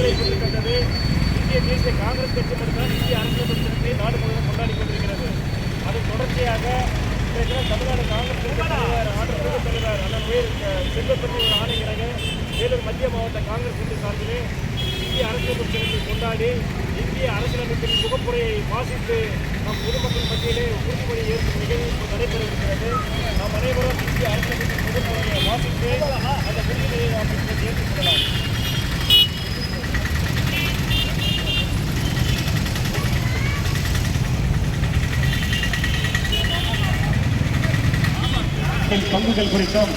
முன்வைக்கப்பட்டிருக்கின்றது. இந்திய தேசிய காங்கிரஸ் கட்சி மட்டும்தான் இந்திய அரசியல் தினத்தை நாடு முழுவதும் கொண்டாடி கொண்டிருக்கிறது. அதன் தொடர்ச்சியாக தமிழ்நாடு காங்கிரஸ் தலைவர் அண்ணன் செல்வப்பட்டி ஒரு ஆணையிறங்க வேலூர் மத்திய மாவட்ட காங்கிரஸ் கட்சி சார்பிலே இந்திய அரசியல் தினத்தை கொண்டாடி இந்திய அரசியலமைப்பின் முகப்புரையை வாசித்து நம் பொதுமக்கள் மத்தியிலே உறுதிமொழி ஏற்கும் நிகழ்வு நடைபெறவிருக்கிறது. நாம் அனைவரும் இந்திய அரசியலமைப்பின் முகப்புரையை வாசித்து அந்த உறுதிமொழியை நாம் ஏற்றுக் கொள்ளலாம். பங்குகள் குறித்தும்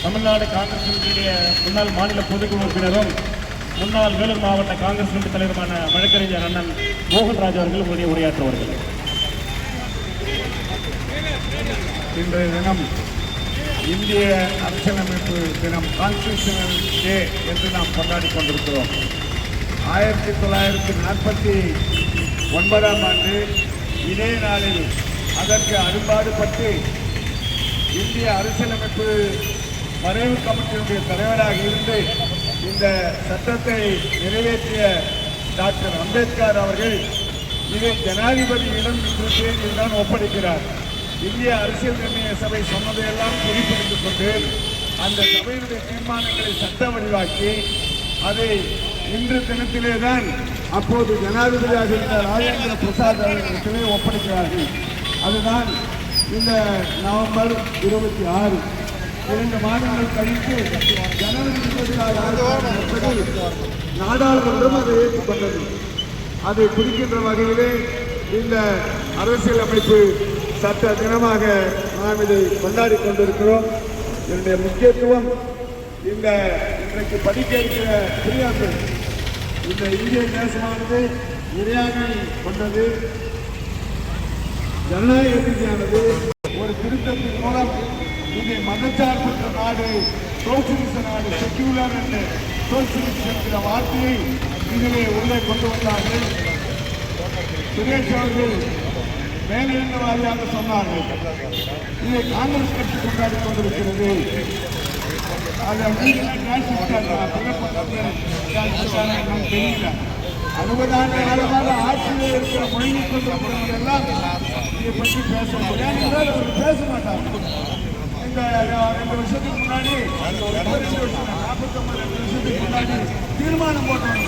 தமிழ்நாடு காங்கிரஸ் கமிட்டியுடைய முன்னாள் மாநில பொதுக்குழு உறுப்பினரும் முன்னாள் வேலூர் மாவட்ட காங்கிரஸ் கமிட்டி தலைவருமான வழக்கறிஞர் அண்ணன் மோகன்ராஜ் அவர்கள் உரையாற்றுவார்கள். இன்றைய தினம் இந்திய அரசியலமைப்பு தினம், கான்ஸ்டிடியூஷனல் டே என்று நாம் கொண்டாடி கொண்டிருக்கிறோம். 1949ஆம் ஆண்டு இதே நாளில் அதற்கு அரும்பாடுபட்டு இந்திய அரசியலமைப்பு வரைவு கமிட்டியினுடைய தலைவராக இருந்து இந்த சட்டத்தை நிறைவேற்றிய டாக்டர் அம்பேத்கர் அவர்கள் இதை ஜனாதிபதியிடம் இன்று தேதியில்தான் ஒப்படைக்கிறார். இந்திய அரசியல் நிர்ணய சபை சொன்னதையெல்லாம் குறிப்பிட்டுக் கொண்டு அந்த சபையினுடைய தீர்மானங்களை சட்ட வடிவாக்கி அதை இன்று தினத்திலே தான் அப்போது ஜனாதிபதியாக இருந்த ராஜேந்திர பிரசாத் அவர்களிடத்திலே ஒப்படைக்கிறார்கள். அதுதான் இந்த நவம்பர் 26, 2 மாதங்கள் கழித்து ஜனவரி 26 நாடாளுமன்றம் அதை ஏற்றுக்கொண்டது. அதை குறிக்கின்ற வகையிலே இந்த அரசியலமைப்பு சட்ட தினமாக நாம் இதை கொண்டாடி கொண்டிருக்கிறோம். இதனுடைய முக்கியத்துவம் இந்த இன்றைக்கு படிக்க இருக்கிற பிரியாக்கள், இந்த இந்திய தேசமானது இறையாண்மை கொண்டது, ஜனநாயக ரீதியானது. ஒரு திருத்தத்தின் மூலம் இதை மதச்சார்பற்ற நாடு, சோசியலிச நாடு, செக்யூலர் என்ற சோசியலிஸ்ட் என்கிற வார்த்தையை இதிலே உள்ளே கொண்டு வந்தார்கள். சுரேஷ் அவர்கள் மேலிருந்த வாரியாக சொன்னார்கள். இதை காங்கிரஸ் கட்சி கொண்டாடி கொண்டிருக்கிறது. தெரியல 60 ஆண்டு காலமாக ஆட்சியில் இருக்கிற மொழியை கொண்டிருக்கிறவர்களெல்லாம் இதை பற்றி பேச பேச மாட்டாங்க. இந்த 2 வருஷத்துக்கு முன்னாடி 49 வருஷத்துக்கு முன்னாடி தீர்மானம் போட்டாங்க.